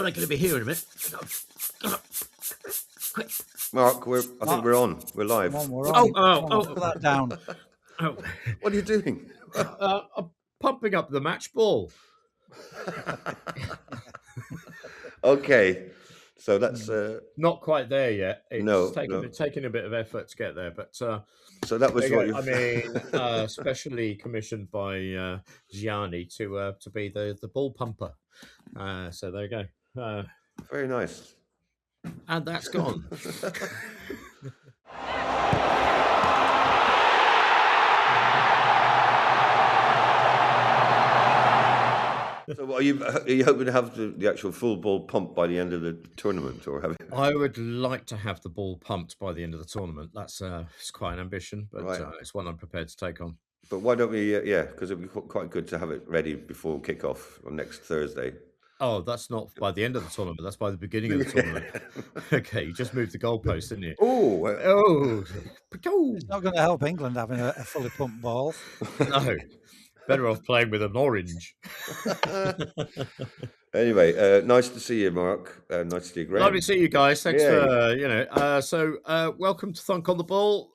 they're going to be here in a minute. Quick. Mark, I think we're on. We're live. Come on, we're on. Put that down. Oh. What are you doing? I'm pumping up the match ball. Okay. So that's not quite there yet. It's taking a bit of effort to get there, but so that was what you. I mean, specially commissioned by Gianni to be the ball pumper. So there you go. Very nice. And that's gone. So are you hoping to have the actual full ball pump by the end of the tournament, or have you? I would like to have the ball pumped by the end of the tournament. That's it's quite an ambition, but Right. It's one I'm prepared to take on. But why don't we? Because it'd be quite good to have it ready before kickoff on next Thursday. Oh, that's not by the end of the tournament. That's by the beginning of the tournament. Okay, you just moved the goalpost, didn't you? Oh. It's not going to help England having a fully pumped ball. No. Better off playing with an orange. Anyway, nice to see you, Mark. Nice to see you, Graham. Lovely to see you guys. Thanks for, welcome to Thunk on the Ball.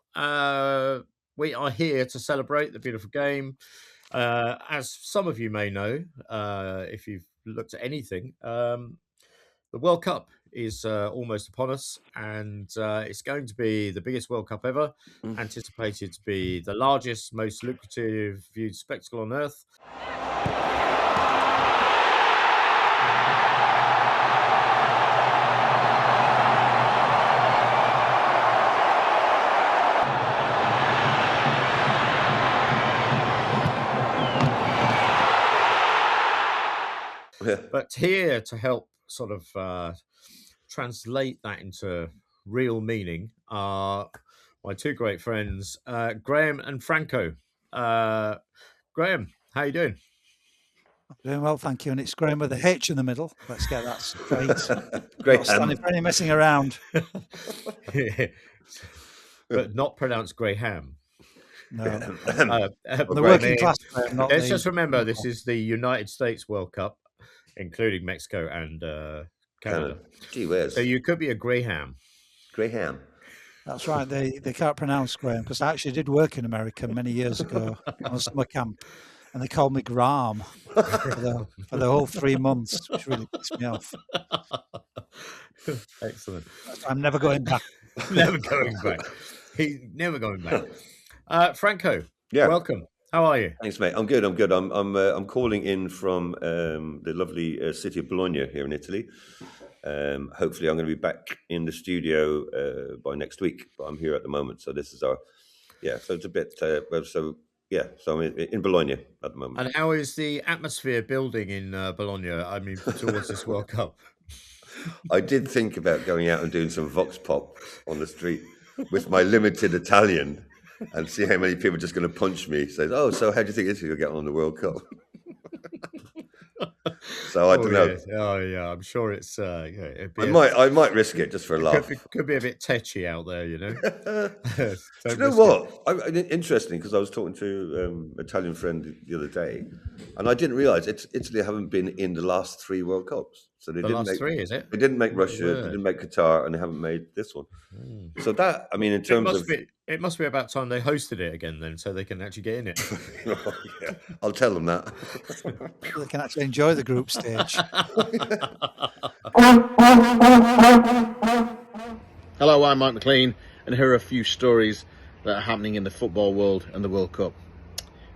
We are here to celebrate the beautiful game. As some of you may know, if you've looked at anything, the World Cup is almost upon us, and it's going to be the biggest World Cup ever, anticipated to be the largest, most lucrative viewed spectacle on earth. But here to help sort of translate that into real meaning are my two great friends, Graham and Franco. Graham, how you doing? Doing well, thank you. And it's Graham with a H in the middle. Let's get that straight. Great. Not standing for any messing around. But not pronounced Graham. No. The working class. Let's just remember, this is the United States World Cup, including Mexico and Canada. Gee whiz. So you could be a Graham. Graham. That's right. They can't pronounce Graham, because I actually did work in America many years ago on a summer camp, and they called me Graham for the whole 3 months, which really pissed me off. Excellent. I'm never going back. Never going back. He's never going back. Franco, welcome. How are you? Thanks, mate. I'm good. I'm calling in from the lovely city of Bologna here in Italy. Hopefully, I'm going to be back in the studio by next week. But I'm here at the moment, so this is our So it's a bit So I'm in Bologna at the moment. And how is the atmosphere building in Bologna? I mean, towards this World Cup. I did think about going out and doing some vox pop on the street with my limited Italian, and see how many people are just going to punch me. Say, so how do you think Italy will get on the World Cup? So I don't know. Yes. Oh yeah, I'm sure it's. I might risk it just for a laugh. Could be a bit tetchy out there, you know. Do you know what? Interesting, because I was talking to an Italian friend the other day, and I didn't realise Italy haven't been in the last 3 World Cups. So they didn't make 3, is it? They didn't make Russia, they didn't make Qatar, and they haven't made this one. So that, I mean, in terms of, it must be about time they hosted it again, then, so they can actually get in it. Yeah, I'll tell them that. They can actually enjoy the group stage. Hello, I'm Mike McLean, and here are a few stories that are happening in the football world and the World Cup.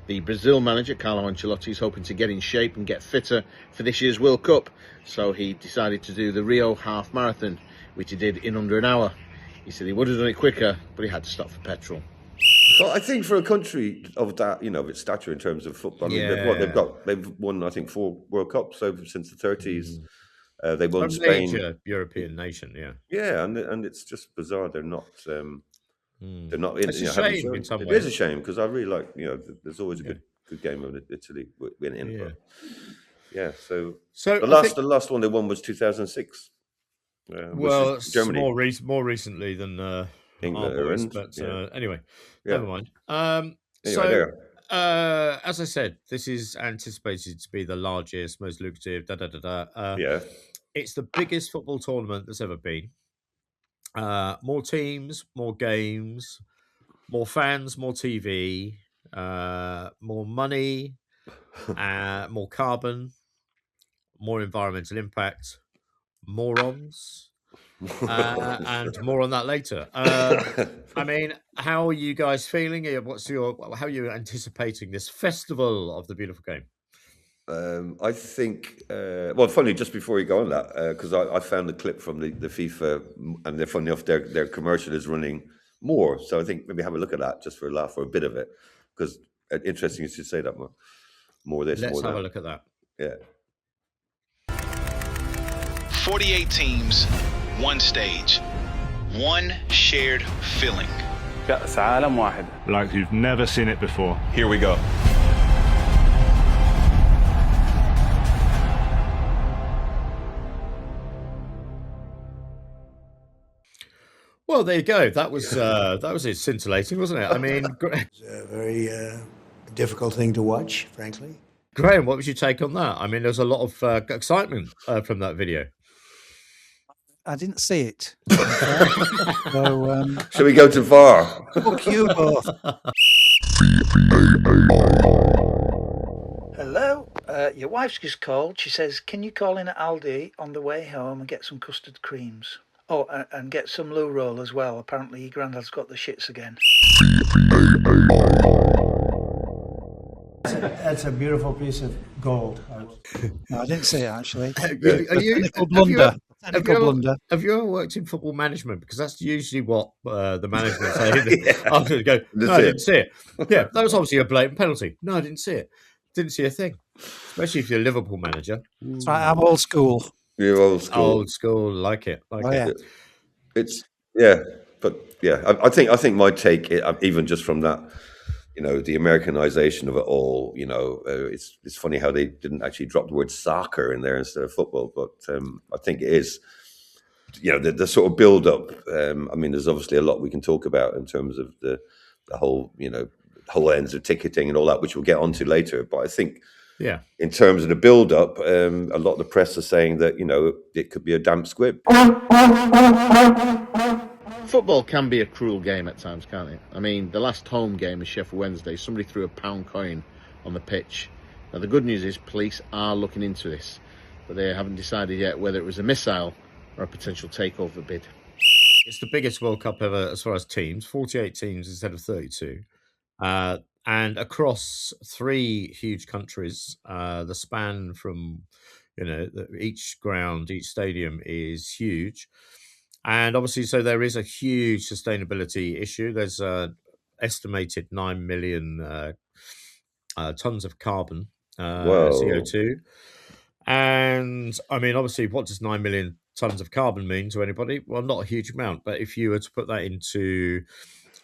The Brazil manager, Carlo Ancelotti, is hoping to get in shape and get fitter for this year's World Cup, so he decided to do the Rio half marathon, which he did in under an hour. He said he would have done it quicker, but he had to stop for petrol. Well, I think for a country of that, of its stature in terms of football, they've won, I think, 4 World Cups since the 30s. They won Spain. Major European nation, Yeah, and it's just bizarre they're not. They're not in. It's a shame in some ways. It is a shame, because I really like. There's always a good game of Italy winning. So the last one they won was 2006. Well, it's Germany. more recently than England, but anyway, never mind. As I said, this is anticipated to be the largest, most lucrative. it's the biggest football tournament that's ever been. More teams, more games, more fans, more TV, more money, more carbon, more environmental impact, more-ons, and more on that later. I mean, how are you guys feeling? How are you anticipating this festival of the beautiful game? I think, well, funny, just before you go on that, because I found the clip from the FIFA, and they're funny enough, their commercial is running more. So I think maybe have a look at that just for a laugh or a bit of it, because interesting you should say that more. More this, Let's more have that. a look at that. Yeah. 48 teams, one stage, one shared feeling. كأس عالم واحد. Like you've never seen it before. Here we go. Well, there you go. That was it. Scintillating, wasn't it? I mean, It's a very difficult thing to watch, frankly. Graham, what was your take on that? I mean, there's a lot of excitement from that video. I didn't see it. So, Shall we go to VAR? fuck you both. Hello, your wife's just called. She says, can you call in at Aldi on the way home and get some custard creams? Oh, and get some loo roll as well. Apparently your granddad's got the shits again. That's a beautiful piece of gold. No, I didn't see it, actually. Technical blunder. Technical blunder. Have you ever worked in football management? Because that's usually what the management say. I'm going to go, no, I didn't see it. Yeah, that was obviously a blatant penalty. No, I didn't see it. Didn't see a thing. Especially if you're a Liverpool manager. That's right, I'm old school. You're old school. Old school, like it. Yeah. It's but yeah, I think my take, even just from that, the Americanization of it all, it's funny how they didn't actually drop the word soccer in there instead of football, but I think it is, the sort of build up. I mean, there's obviously a lot we can talk about in terms of the whole, whole ends of ticketing and all that, which we'll get onto later. But I think, in terms of the build up, a lot of the press are saying that, it could be a damp squib. Football can be a cruel game at times, can't it? I mean, the last home game of Sheffield Wednesday, somebody threw a pound coin on the pitch. Now, the good news is police are looking into this, but they haven't decided yet whether it was a missile or a potential takeover bid. It's the biggest World Cup ever as far as teams, 48 teams instead of 32. And across 3 huge countries, the span from, each ground, each stadium is huge. And obviously, so there is a huge sustainability issue. There's estimated 9 million tons of carbon, CO2. And I mean, obviously, what does 9 million tons of carbon mean to anybody? Well, not a huge amount. But if you were to put that into,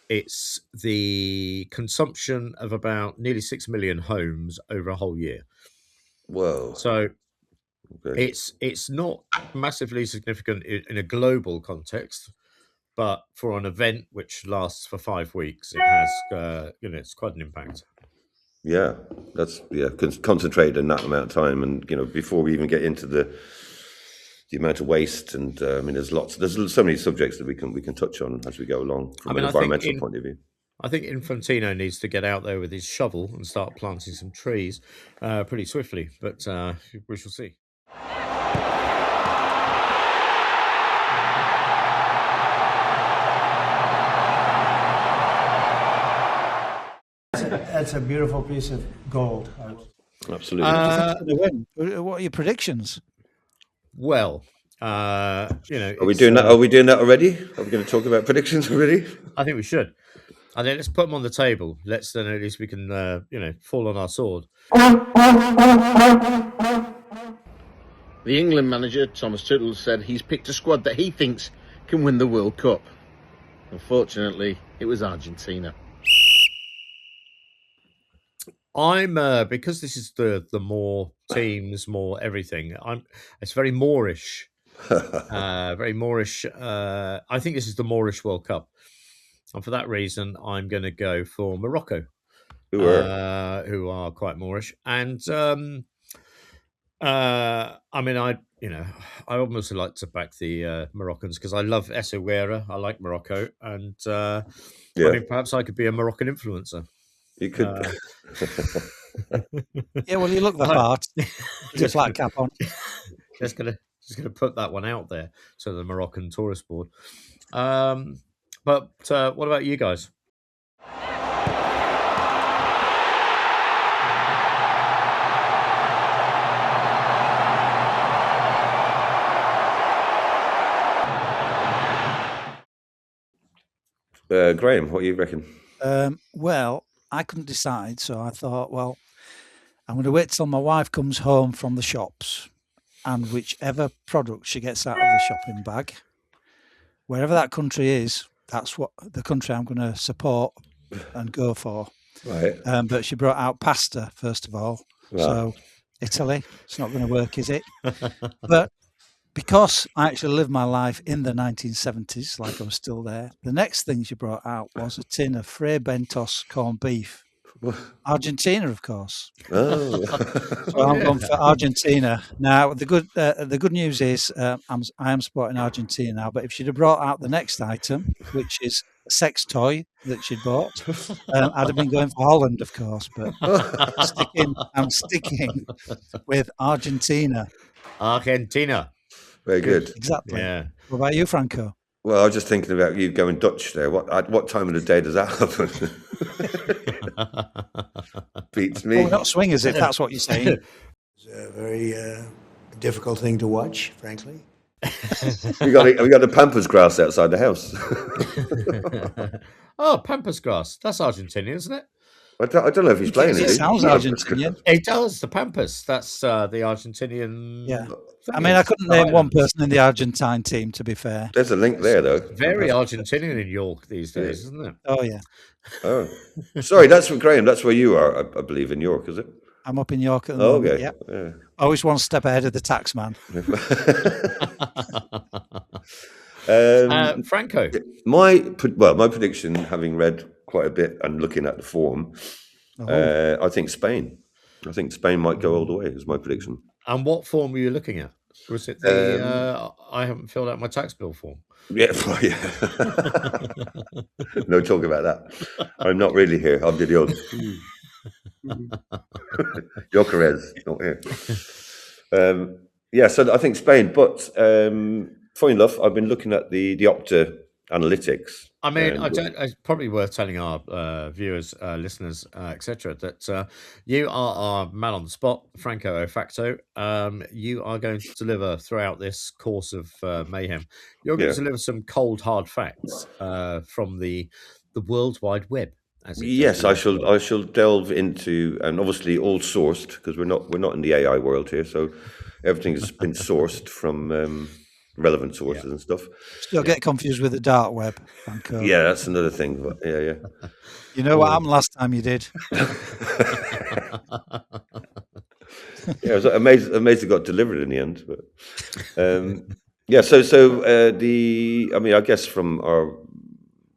it's the consumption of about nearly 6 million homes over a whole year. Whoa. So okay. it's not massively significant in a global context, but for an event which lasts for 5 weeks, it has, it's quite an impact. Yeah, that's concentrated in that amount of time, and before we even get into the amount of waste, and I mean, there's so many subjects that we can touch on as we go along from an environmental point of view. I think Infantino needs to get out there with his shovel and start planting some trees pretty swiftly, but we shall see. That's a beautiful piece of gold. Absolutely. What are your predictions? Well, are we doing that? Are we doing that already? Are we going to talk about predictions already? I think we should. I think let's put them on the table. Then at least we can, fall on our sword. The England manager, Thomas Tuchel, said he's picked a squad that he thinks can win the World Cup. Unfortunately, it was Argentina. I'm because this is the more teams, more everything. It's very Moorish, very Moorish. I think this is the Moorish World Cup, and for that reason, I'm going to go for Morocco, who are quite Moorish. And I mean, I almost like to back the Moroccans because I love Essaouira. I like Morocco, and I mean, perhaps I could be a Moroccan influencer. You could. Yeah, well, you look the part. Just flat cap on. Just gonna put that one out there to the Moroccan tourist board. But what about you guys? Graham, what do you reckon? Well, I couldn't decide, so I thought, well, I'm going to wait till my wife comes home from the shops, and whichever product she gets out of the shopping bag, wherever that country is, that's what the country I'm going to support and go for. Right. But she brought out pasta first of all, so Italy. It's not going to work, is it? But because I actually lived my life in the 1970s, like I was still there, the next thing she brought out was a tin of Fray Bentos corned beef. Argentina, of course. Oh. So I'm going for Argentina. Now, the good news is I am supporting Argentina now, but if she'd have brought out the next item, which is a sex toy that she'd bought, I'd have been going for Holland, of course, but I'm sticking with Argentina. Argentina. Very good. Exactly. Yeah. What about you, Franco? Well, I was just thinking about you going Dutch there. What time of the day does that happen? Beats me. Oh, we're not swingers, if that's what you're saying. It's a very difficult thing to watch, frankly. we got the pampas grass outside the house. Oh, pampas grass. That's Argentinian, isn't it? I don't know if he's playing it. It sounds Argentinian. It does. The pampas. That's the Argentinian. Yeah. I mean, I couldn't name one person in the Argentine team, to be fair. There's a link there, though. Very Argentinian in York these days, isn't it? Oh, yeah. Oh, sorry, that's Graham. That's where you are, I believe, in York, is it? I'm up in York at the moment. Okay. Yeah. Always one step ahead of the tax man. Franco. My prediction, having read quite a bit and looking at the form, I think Spain. I think Spain might go all the way. Is my prediction. And what form were you looking at? Was it the I haven't filled out my tax bill form? Yeah, well, yeah. No talk about that. I'm not really here. I'm the old. Jokerez, not here. Yeah, so I think Spain. But funny enough, I've been looking at the Opta analytics. I mean, it's probably worth telling our viewers, listeners, etc., that you are our man on the spot, Franco O Facto. You are going to deliver throughout this course of mayhem. You're going to deliver some cold, hard facts from the World Wide Web. Yes, I shall delve into, and obviously all sourced, because we're not in the AI world here, so everything has been sourced from relevant sources and stuff. Still get confused with the dark web, Franco. Yeah, that's another thing. But yeah. You know what happened last time you did? Yeah, I was amazed it got delivered in the end. But yeah, so I mean, I guess from our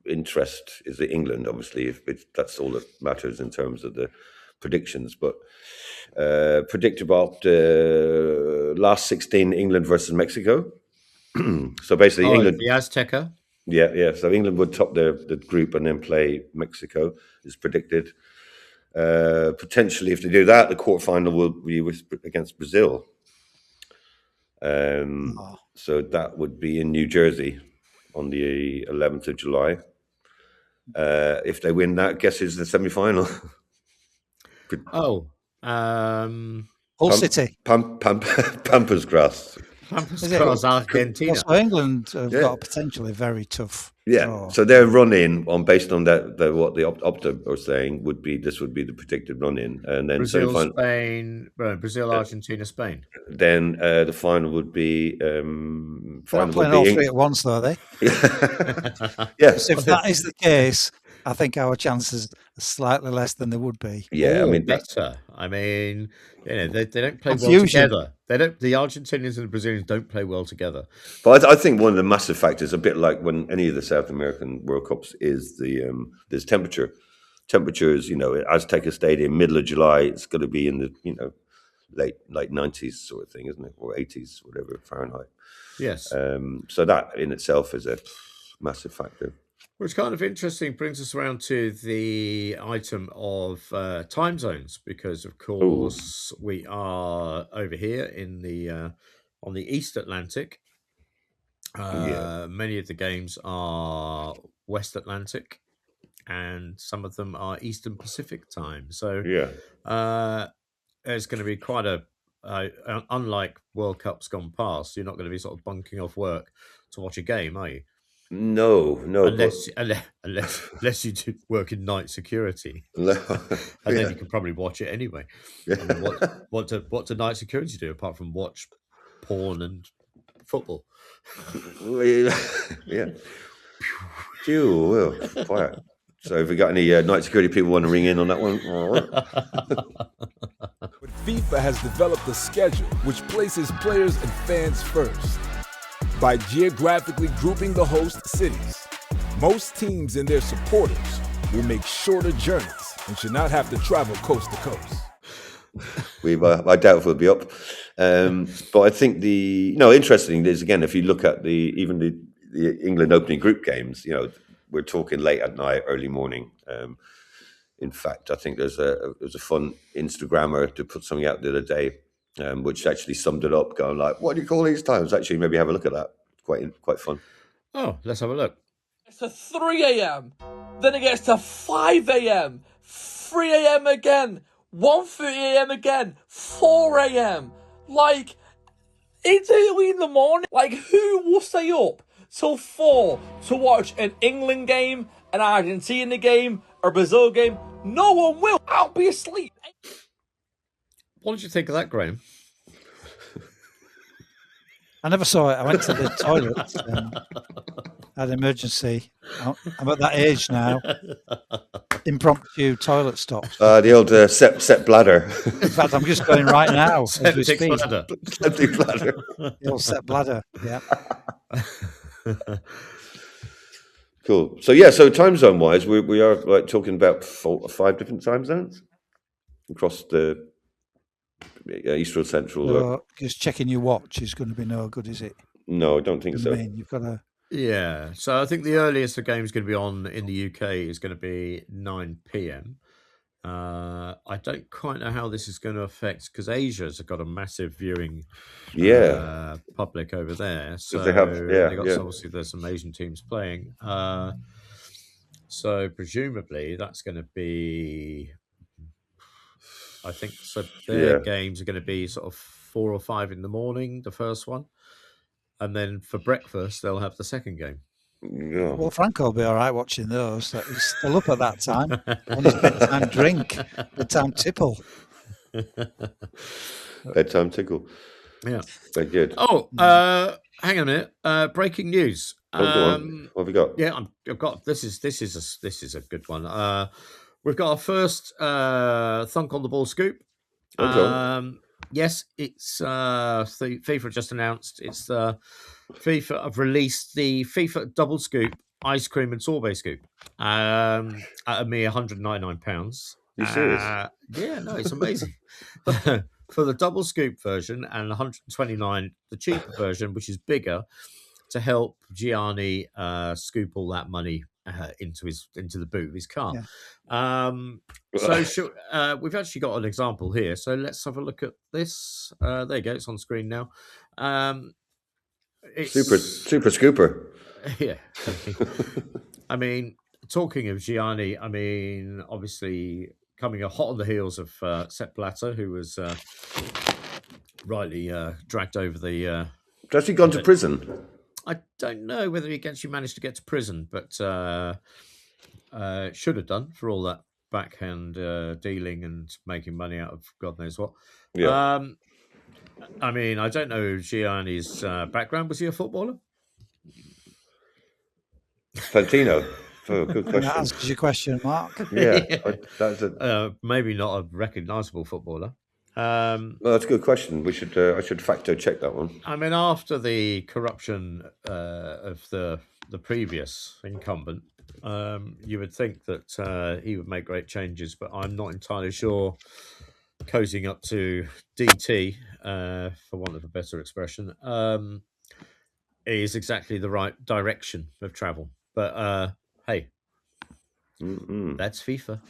interest is England, obviously, if that's all that matters in terms of the predictions. But predict about last 16 England versus Mexico. So basically, England, the Azteca. Yeah. So England would top the group and then play Mexico, is predicted. Potentially, if they do that, the quarterfinal will be against Brazil. So that would be in New Jersey on the 11th of July. If they win that, guess who's the semi-final? Hull City. Pampas grass. Pampas grass, Argentina. So England have got a potentially very tough. Yeah, so their run-in based on that, what the Opta are saying would be the predicted run-in, and then Brazil, Spain, Brazil, Argentina, Spain. Then the final would be. They're not playing all three at once, though, are they? Yes. If that is the case, I think our chances are slightly less than they would be. Yeah, I mean better. I mean, they don't play well together. The Argentinians and the Brazilians don't play well together. But I think one of the massive factors, a bit like when any of the South American World Cups, is there's temperature. Temperatures, Azteca Stadium, middle of July, it's going to be in the late 90s sort of thing, isn't it, or 80s, whatever Fahrenheit. Yes. So that in itself is a massive factor. Which kind of interesting brings us around to the item of time zones, because of course we are over here in the on the East Atlantic. Many of the games are West Atlantic, and some of them are Eastern Pacific time. So there's going to be quite a unlike World Cups gone past. You're not going to be sort of bunking off work to watch a game, are you? No, unless you do work in night security, and then you can probably watch it anyway. I mean, what do night security do apart from watch porn and football? Yeah. Phew, quiet. So, if we got any night security people want to ring in on that one, But FIFA has developed a schedule which places players and fans first. By geographically grouping the host cities, most teams and their supporters will make shorter journeys and should not have to travel coast to coast. I doubt if we'll be up. But I think interesting is, again, if you look at even the England opening group games, we're talking late at night, early morning. In fact, I think there's a fun Instagrammer to put something out the other day, which actually summed it up, going like, what do you call these times? Actually, maybe have a look at that. Quite fun. Oh, let's have a look. It's to 3 a.m. Then it gets to 5 a.m. 3 a.m. again. 1:30 a.m. again. 4 a.m. Like, it's early in the morning. Like, who will stay up till 4 to watch an England game, an Argentina game, or Brazil game? No one will. I'll be asleep. What did you think of that, Graham? I never saw it. I went to the toilet. Had an emergency. I'm at that age now. Impromptu toilet stops. The old set bladder. In fact, I'm just going right now. Septic bladder. Septic bladder. The old set bladder. Yeah. Cool. So time zone wise, we are like talking about 4 or 5 different time zones across the East or Central. So just checking your watch is going to be no good, is it? No, I don't think so. I mean, you've got to. Yeah. So I think the earliest the game's going to be on in the UK is going to be 9 p.m. I don't quite know how this is going to affect, because Asia's got a massive viewing public over there. So they have, obviously there's some Asian teams playing. So presumably that's going to be, I think, so their games are going to be sort of 4 or 5 in the morning, the first one. And then for breakfast, they'll have the second game. Yeah. Well, Franco will be all right watching those. He's still up at that time on his bedtime drink, bedtime tipple. Bedtime tickle. Yeah. Very good. Oh, hang on a minute. Breaking news. Go on. What have we got? Yeah, I've got. This is a good one. We've got our first Thunk on the Ball scoop. Yes, it's FIFA just announced. It's FIFA have released the FIFA double scoop ice cream and sorbet scoop at a mere £199. You serious? Yeah, no, it's amazing. For the double scoop version and 129, the cheaper version, which is bigger, to help Gianni scoop all that money into the boot of his car. Yeah. We've actually got an example here. So let's have a look at this. There you go. It's on screen now. It's super scooper. Yeah. I mean, talking of Gianni, I mean, obviously coming hot on the heels of Sepp Blatter, who was rightly dragged over the. Has he gone to prison? I don't know whether he actually managed to get to prison, but should have done for all that backhand dealing and making money out of God knows what. Yeah. I mean, I don't know Gianni's background. Was he a footballer? Fantino. Oh, good question. That answers your question, Mark. Yeah. That's maybe not a recognisable footballer. Well, that's a good question. We should I should factor check that one. I mean, after the corruption of the previous incumbent, you would think that he would make great changes, but I'm not entirely sure cozying up to DT, for want of a better expression, is exactly the right direction of travel. But hey, that's FIFA.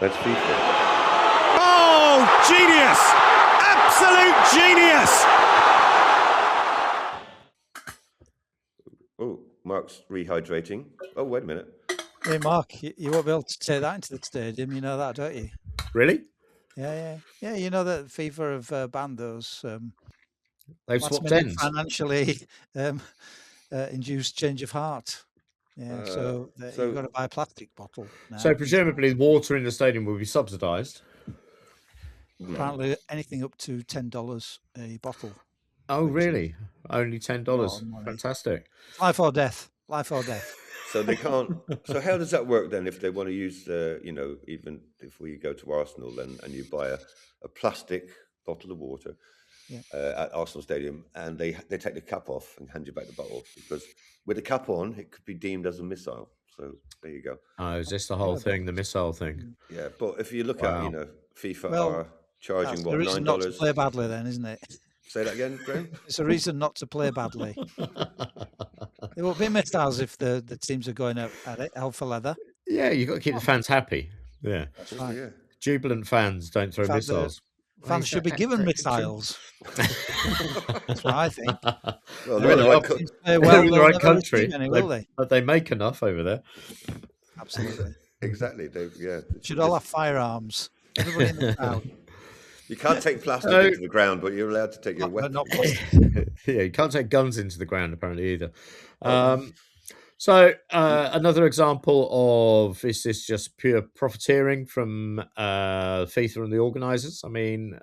That's FIFA. Oh, genius! Absolute genius! Oh, Mark's rehydrating. Oh, wait a minute. Hey, Mark, you won't be able to take that into the stadium. You know that, don't you? Really? Yeah. You know that FIFA have banned those. They've swapped ends. Financially induced change of heart. Yeah, so you've got to buy a plastic bottle now. So presumably, water in the stadium will be subsidised. Apparently, anything up to $10 a bottle. Oh, really? Only $10. Fantastic. Life or death. Life or death. So they can't. So how does that work then? If they want to use, even if we go to Arsenal then, and you buy a plastic bottle of water at Arsenal Stadium, and they take the cap off and hand you back the bottle, because with the cap on, it could be deemed as a missile. So there you go. Oh, is this the whole thing, the missile thing? Yeah, but if you look at, FIFA are charging what, $9? Not to play badly, then, isn't it? Say that again, Graham. It's a reason not to play badly. There won't be missiles if the teams are going at it, hell for leather. Yeah, you've got to keep the fans happy. Yeah, that's right. Yeah. Jubilant fans don't throw missiles. Fans should be given missiles. That's what I think. Well, they're in the right country, but they make enough over there. Absolutely. Exactly. Should all have firearms. Everybody in the crowd. You can't take plastic into the ground, but you're allowed to take your weapon. Yeah, you can't take guns into the ground apparently either. So another example of, is this just pure profiteering from FIFA and the organisers? I mean,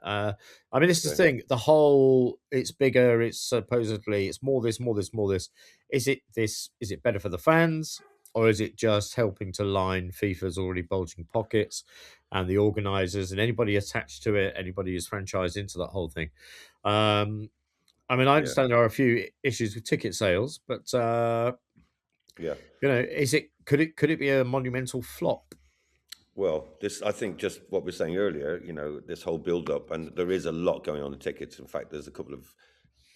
this is the thing. The whole, it's bigger. It's supposedly it's more this. Is it this? Is it better for the fans, or is it just helping to line FIFA's already bulging pockets and the organisers and anybody attached to it, anybody who's franchised into that whole thing? I understand there are a few issues with ticket sales, but could it be a monumental flop? Well, I think just what we were saying earlier, this whole build-up, and there is a lot going on in tickets. In fact, there's a couple of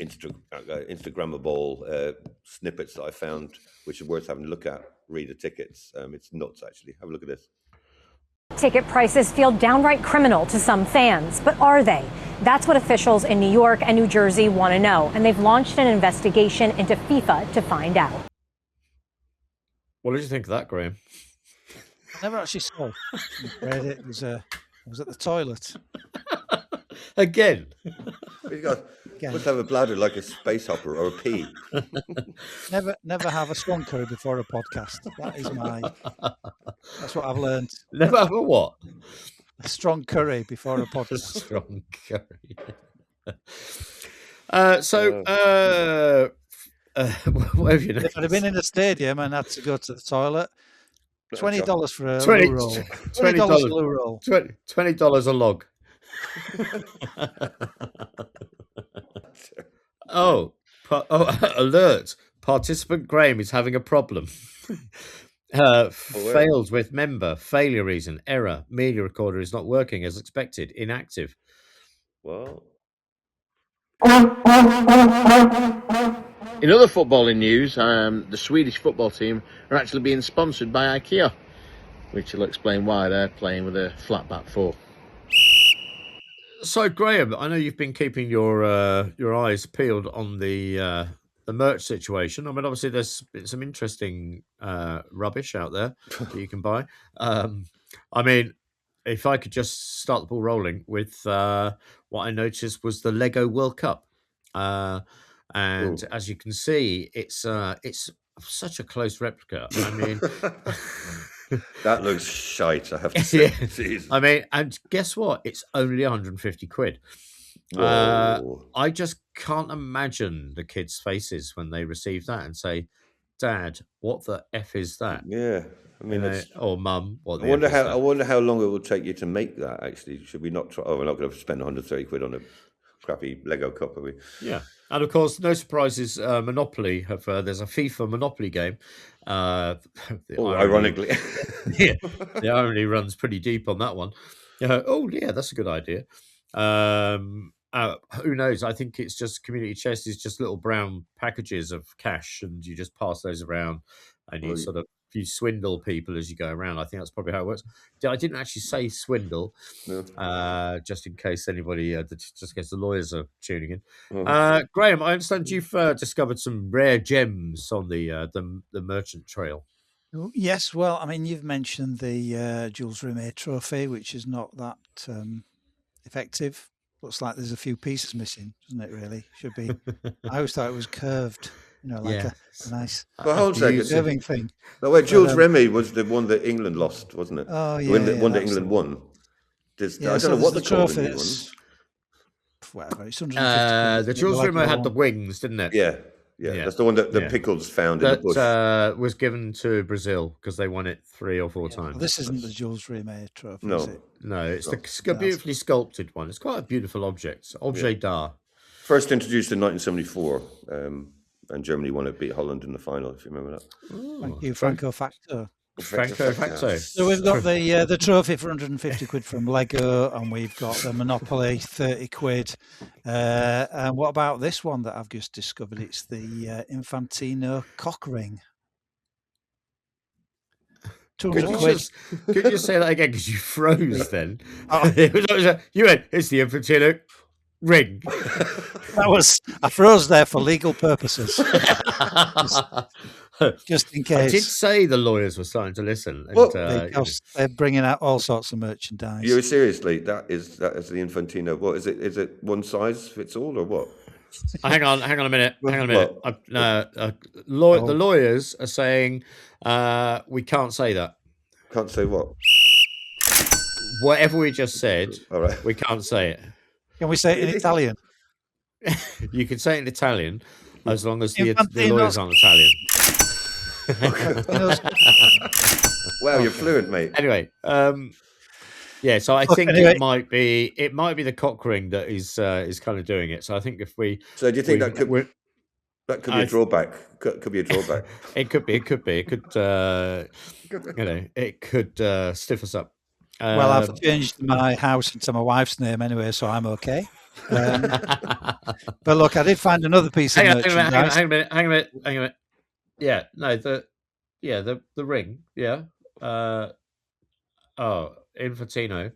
Instagrammable snippets that I found, which are worth having a look at. Read the tickets. It's nuts, actually. Have a look at this. Ticket prices feel downright criminal to some fans, but are they? That's what officials in New York and New Jersey want to know, and they've launched an investigation into FIFA to find out. What did you think of that, Graham? I never actually saw it. It was at the toilet. Again. Must have a bladder like a space hopper or a pea. Never have a strong curry before a podcast. That's what I've learned. Never have a what? A strong curry before a podcast. A strong curry. What have you noticed? If I'd have been in the stadium and had to go to the toilet, $20 for a loo roll. $20 a loo roll. $20 a log. Alert! Participant Graham is having a problem. Failed with member. Failure reason. Error. Media recorder is not working as expected. Inactive. Well. In other footballing news, the Swedish football team are actually being sponsored by IKEA, which will explain why they're playing with a flat back four. So, Graham, I know you've been keeping your eyes peeled on the merch situation. I mean, obviously, there's been some interesting rubbish out there that you can buy. If I could just start the ball rolling with what I noticed was the Lego World Cup. And as you can see, it's such a close replica. I mean, that looks shite, I have to say. Yeah. And guess what? It's only 150 quid. I just can't imagine the kids' faces when they receive that and say, "Dad, what the F is that?" Yeah. Or Mum, what the I wonder how long it will take you to make that, actually. Should we not try? We're not going to spend 130 quid on a crappy Lego cup, are we? Yeah. And of course, no surprises, Monopoly there's a FIFA Monopoly game. Ironically. Yeah, the irony runs pretty deep on that one. That's a good idea. Who knows? I think it's just community chest is just little brown packages of cash, and you just pass those around, and you sort of you swindle people as you go around. I think that's probably how it works. I didn't actually say swindle, just in case anybody, just in case the lawyers are tuning in. Graham, I understand you've discovered some rare gems on the merchant trail. Yes, well, I mean, you've mentioned the Jules Rimet trophy, which is not that effective. Looks like there's a few pieces missing, doesn't it? Really, should be. I always thought it was curved, like a nice. Well, hold a second. Curving thing. No, wait, Jules Rimet was the one that England lost, wasn't it? Oh yeah, the one that England won. I don't know what the trophy is. Whatever. It's 150. The Jules Rimet had the wings, didn't it? Yeah. That's the one that the Pickles found in the bush. Was given to Brazil because they won it 3 or 4 times. Well, this isn't the Jules Rimet trophy, no. is it? No, it's the beautifully sculpted one. It's quite a beautiful object. Objet d'art. First introduced in 1974, and Germany won it, beat Holland in the final, if you remember that. Thank you, Franco Facto. Franco Facto. So we've got the trophy for 150 quid from Lego, and we've got the Monopoly 30 quid. And what about this one that I've just discovered? It's the Infantino cock ring. 200 quid. Could you say that again? Because you froze then. You went, it's the Infantino ring. I froze there for legal purposes. Just in case. I did say the lawyers were starting to listen. Because they're bringing out all sorts of merchandise. You seriously? That is the Infantino. What is it? Is it one size fits all or what? Hang on a minute. The lawyers are saying we can't say that. Can't say what? Whatever we just said. All right. We can't say it. Can we say it in Italian? You can say it in Italian as long as the lawyers aren't Italian. Wow, you're fluent, mate. Anyway, so I think it might be the cock ring that is kind of doing it. So I think if we. So do you think that could be a drawback? Could be a drawback. It could be. It could stiff us up. Well, I've changed my house into my wife's name anyway, so I'm okay. But look, I did find another piece of merchandise. Hang a minute. Yeah, no, the ring. Yeah. Infantino,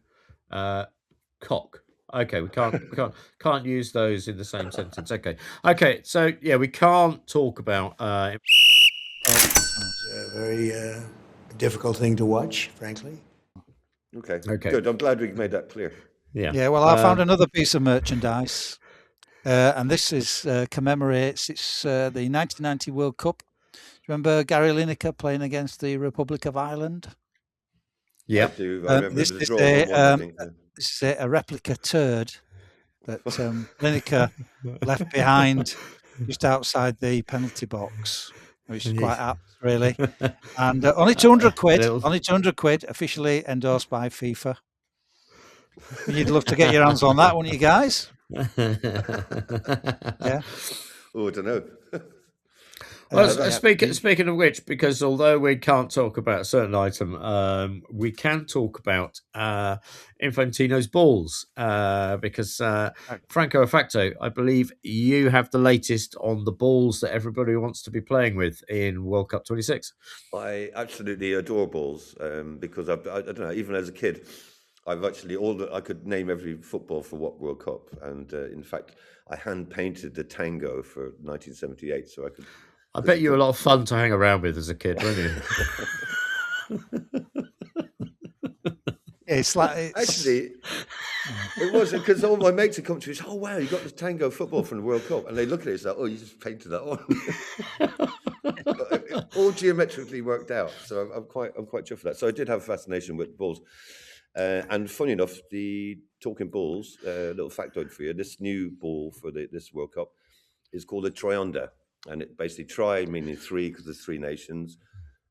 cock. Okay, we can't use those in the same sentence. Okay. So yeah, we can't talk about. It's a very difficult thing to watch, frankly. Okay. Good. I'm glad we made that clear. Yeah. Well, I found another piece of merchandise, and this commemorates the 1990 World Cup. Remember Gary Lineker playing against the Republic of Ireland? Yeah. This is a replica turd that Lineker left behind just outside the penalty box, which is quite apt, really. And only 200 quid. Only 200 quid. Officially endorsed by FIFA. You'd love to get your hands on that, wouldn't you, guys? Yeah. Oh, I don't know. Well, speaking of which, because although we can't talk about a certain item, we can talk about Infantino's balls, because Franco Facto, I believe you have the latest on the balls that everybody wants to be playing with in World Cup 26. I absolutely adore balls, because I don't know, even as a kid, I've actually I could name every football for what World Cup, and in fact, I hand painted the tango for 1978, so I could. I bet you were a lot of fun to hang around with as a kid, weren't you? Actually, it was because all my mates would come to me and say, "Oh wow, you got this tango football from the World Cup," and they look at it and say, "Oh, you just painted that on." It all geometrically worked out, so I'm quite chuffed with that. So I did have a fascination with balls, and funny enough, the talking balls, little factoid for you: this new ball for this World Cup is called a trionder. And it basically tri meaning three because there's 3 nations,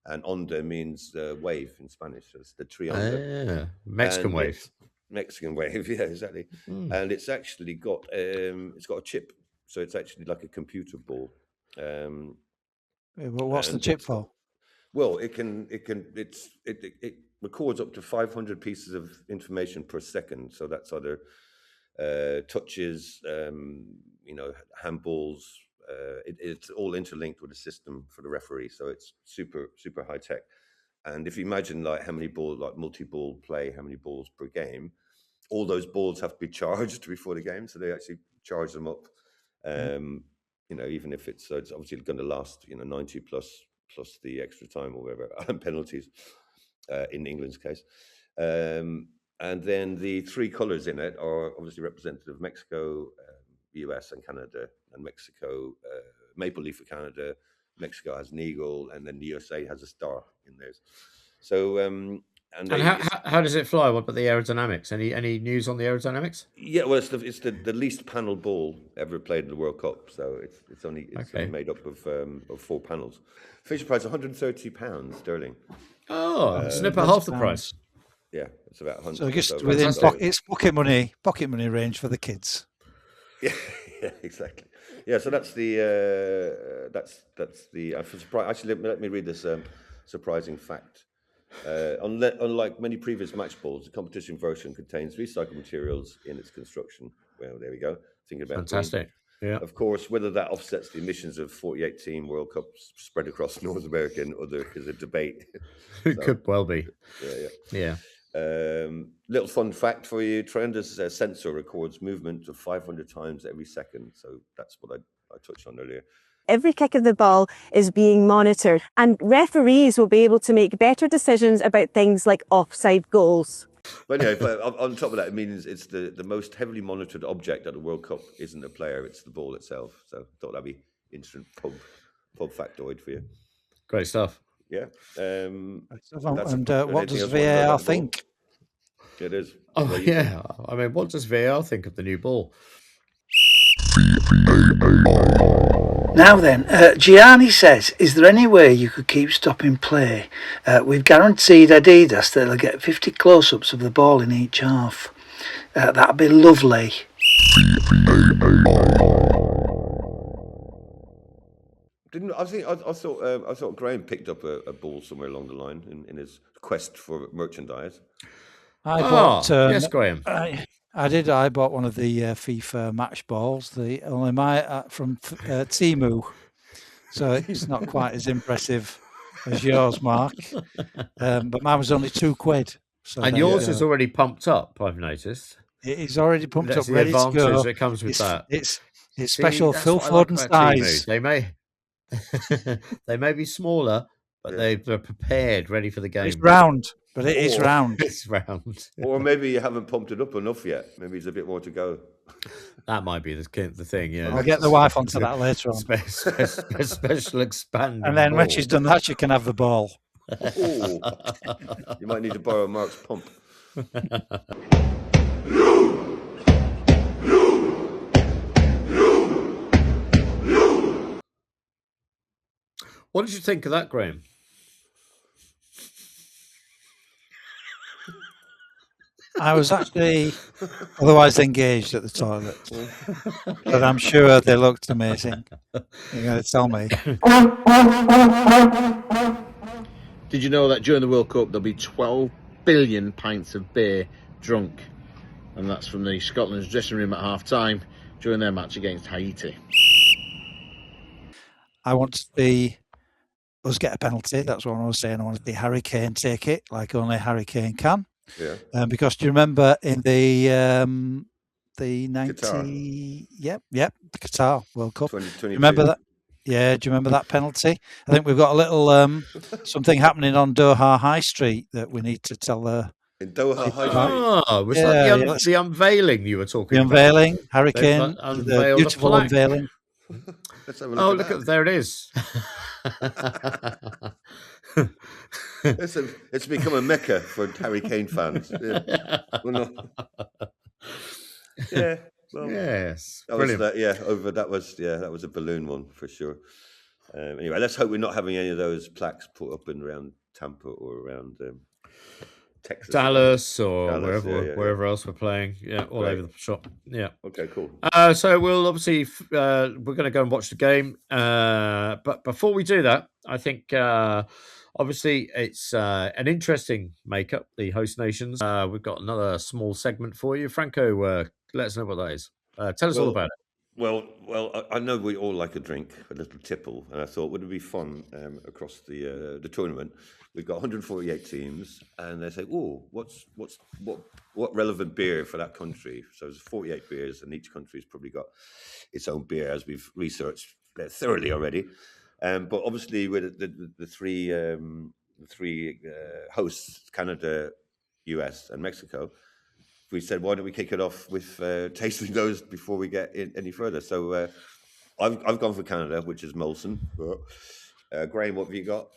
and onda means wave in Spanish. So it's the trionder. Mexican wave. Mexican wave, yeah, exactly. And it's actually got it's got a chip, so it's actually like a computer ball. Well, what's the chip for? Well, it records up to 500 pieces of information per second. So that's either touches, handballs. It's all interlinked with a system for the referee, so it's super high tech. And if you imagine like how many balls, like multi-ball play, how many balls per game, all those balls have to be charged before the game, so they actually charge them up. Even if it's obviously going to last 90 plus the extra time or whatever, and penalties in England's case. And then the three colors in it are obviously representative of Mexico, US and Canada, and Mexico, maple leaf for Canada, Mexico has an eagle, and then the USA has a star in theirs. So, how does it fly? What about the aerodynamics? Any news on the aerodynamics? Yeah, well, it's the least panel ball ever played in the World Cup, so it's only made up of 4 panels. Fisher price £130 sterling. Oh, it's about half the price. Yeah, it's about 100. So just within it's pocket money range for the kids. Yeah, exactly. Yeah, so that's the actually let me read this surprising fact. Unlike many previous match balls, the competition version contains recycled materials in its construction. Well, there we go. Thinking about fantastic. Green. Yeah. Of course, whether that offsets the emissions of 48-team World Cups spread across North America and other is a debate. It could well be. Yeah. Little fun fact for you: Trender's sensor records movement of 500 times every second. So that's what I touched on earlier. Every kick of the ball is being monitored, and referees will be able to make better decisions about things like offside goals. But anyway, on top of that, it means it's the most heavily monitored object at the World Cup isn't a player, it's the ball itself. So I thought that'd be interesting pub factoid for you. Great stuff. Yeah. What does VAR think? It is. Oh, yeah. I mean, what does VAR think of the new ball? Now then, Gianni says, is there any way you could keep stopping play? We've guaranteed Adidas that they'll get 50 close-ups of the ball in each half. That'd be lovely. I thought Graham picked up a ball somewhere along the line in his quest for merchandise. Yes, Graham. I did. I bought one of the FIFA match balls. From Temu, so it's not quite as impressive as yours, Mark. But mine was only £2. So and yours is already pumped up. I've noticed. It is already pumped up, the ready to go. That comes with that. It's special Phil Foden size. They may be smaller, but they're prepared, ready for the game. It's round. But it is round. It's round. Or maybe you haven't pumped it up enough yet. Maybe there's a bit more to go. That might be the thing, yeah. I'll get the wife onto that later on. Special expanding. And then ball. when she's done that, she can have the ball. Ooh. You might need to borrow Mark's pump. What did you think of that, Graham? I was actually otherwise engaged at the toilet, but I'm sure they looked amazing. You're going to tell me. Did you know that during the World Cup there'll be 12 billion pints of beer drunk? And that's from the Scotland's dressing room at half-time during their match against Haiti. I want to see us get a penalty. That's what I was saying. I want to see Harry Kane take it like only Harry Kane can. Yeah. Because do you remember in the 90? Qatar. Yep, the Qatar World Cup. 2022. Remember that? Yeah, do you remember that penalty? I think we've got a little something happening on Doha High Street that we need to tell in Doha High Street. Oh, was that the unveiling you were talking about? The unveiling, Harry Kane, the beautiful unveiling. Look, there it is. It's become a mecca for Harry Kane fans. Yeah. Yeah. Well, yes. That was a balloon one for sure. Anyway, let's hope we're not having any of those plaques put up in around Tampa or around Texas, Dallas, or wherever else we're playing. Yeah, all over the shop. Yeah. Okay, cool. So we'll obviously we're going to go and watch the game. But before we do that, I think obviously it's an interesting makeup. The host nations. We've got another small segment for you, Franco. Let us know what that is. Tell us all about it. Well, I know we all like a drink, a little tipple, and I thought would it be fun across the tournament? We've got 148 teams, and they say, "Oh, what relevant beer for that country?" So there's 48 beers, and each country's probably got its own beer, as we've researched thoroughly already. But obviously, with the three hosts, Canada, US, and Mexico, we said, why don't we kick it off with tasting those before we get any further? So I've gone for Canada, which is Molson. Graham, what have you got?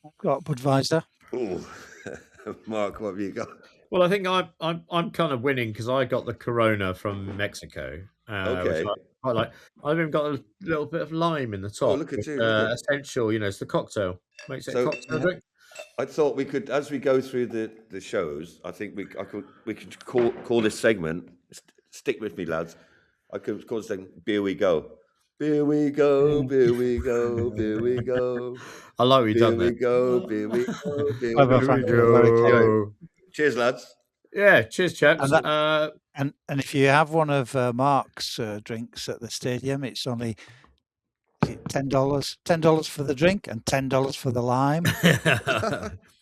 I've got Budweiser. Oh, Mark, what have you got? Well, I think I'm kind of winning because I got the Corona from Mexico. Okay. Which I quite like. I've even got a little bit of lime in the top. Oh, look at you! Essential, it's the cocktail. Makes it a cocktail drink. I thought we could, as we go through the shows, I think we could call this segment. Stick with me, lads. I could call this segment "Beer We Go." Beer we go, beer we go, beer we go. I like what you've done there. Beer we go, beer we go. Cheers, lads. Yeah, cheers, chaps. And if you have one of Mark's drinks at the stadium, it's only $10. $10 for the drink and $10 for the lime,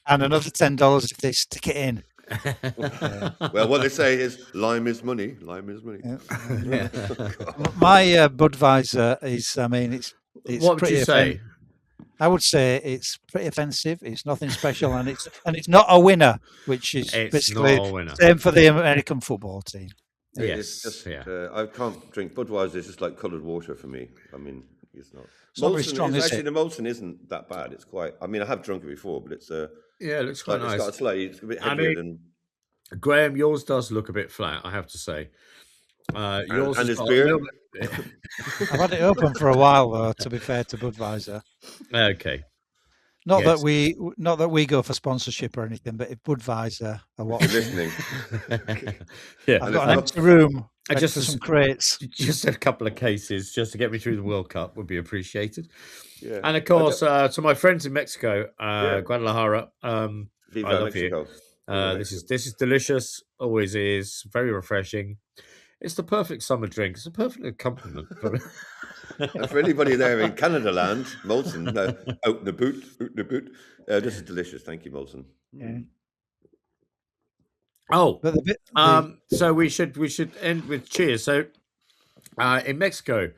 and another $10 if they stick it in. Well, what they say is lime is money. Lime is money. Yeah. My Budweiser is, it's what would pretty you say? I would say it's pretty offensive. It's nothing special, and it's not a winner, which is basically same for the American football team. Yes, it's just, I can't drink Budweiser. It's just like coloured water for me. It's not. It's not very strong, is actually, it? the Molson isn't that bad. It's quite. I have drunk it before, but it's it looks quite nice. It's a bit heavier than. Graham, yours does look a bit flat, I have to say. Yours and his beer. I've had it open for a while, though. To be fair to Budweiser. Okay. Not that we go for sponsorship or anything, but if Budweiser are watching, listening, I've got an empty room. Just some crates. Just a couple of cases, just to get me through the World Cup, would be appreciated. Yeah. And of course, to my friends in Mexico, Guadalajara, Viva I love Mexico. you. This is delicious. Always is very refreshing. It's the perfect summer drink. It's a perfect accompaniment. And for anybody there in Canada land, Molson, out in the boot. This is delicious. Thank you, Molson. Yeah. Oh, so we should end with cheers. So, in Mexico,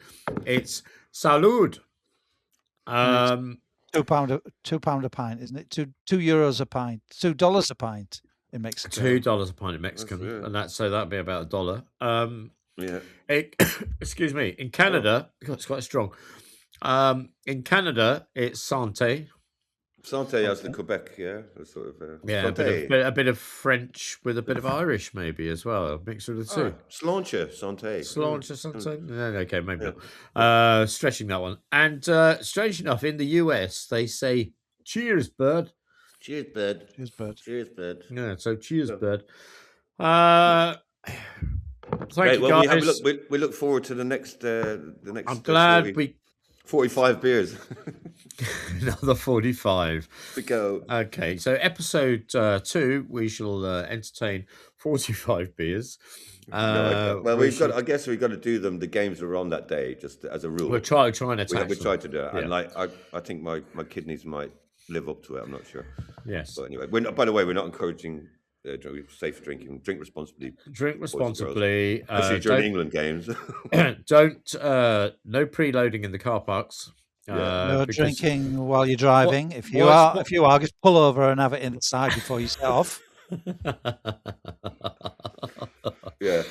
it's salud. £2 a pint, isn't it? €2 a pint, $2 a pint in Mexico. $2 a pint in Mexican, and that'd be about $1. Excuse me. In Canada, it's quite strong. In Canada, it's Santé. Santé as the Quebec, sort of. A bit of French with a bit of Irish, maybe as well. A mixture of the two. Sláinte, Santé. Okay, maybe not. Stretching that one. And strange enough, in the US, they say "Cheers, bud." Cheers, bud. Cheers, bud. Cheers, bud. Yeah, so cheers, bud. Thank you, guys. We look forward to the next. I'm glad 45 beers. Another 45 to go. Okay, so episode 2, we shall entertain 45 beers. I guess we've got to do them. The games are on that day, just as a rule. We'll try and attack. We try to do it, and I think my kidneys might live up to it. I'm not sure. Yes. But anyway, by the way, we're not encouraging safe drinking. Drink responsibly. Drink responsibly. Especially during England games. Don't. No preloading in the car parks. No drinking while you're driving. If you are, just pull over and have it inside before you set off. Yeah.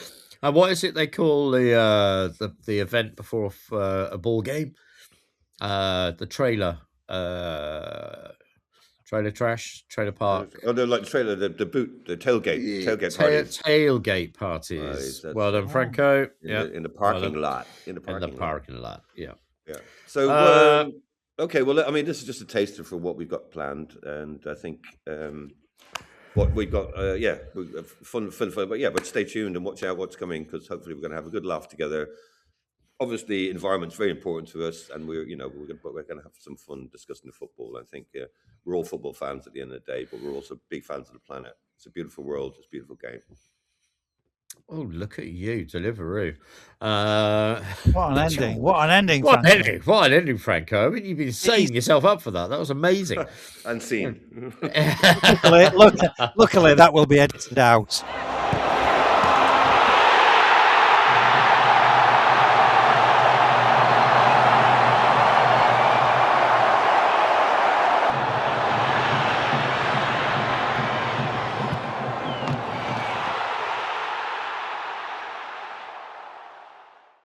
And what is it they call the event before a ball game? The trailer. Trailer trash, trailer park. Oh, no, like trailer, the tailgate parties. Tailgate parties. Well done, Franco. In the parking lot. In the parking lot. Yeah. Yeah. So, okay. Well, I mean, this is just a taster for what we've got planned, and I think what we've got, fun. But stay tuned and watch out what's coming, because hopefully we're going to have a good laugh together. Obviously, environment's very important to us, and we're going to have some fun discussing the football. I think we're all football fans at the end of the day, but we're also big fans of the planet. It's a beautiful world. It's a beautiful game. Oh, look at you, Deliveroo. What an ending. What an ending, What an Franco. ending. What an ending, Franco. I mean, you've been setting yourself up for that. That was amazing. Unseen. Luckily, that will be edited out.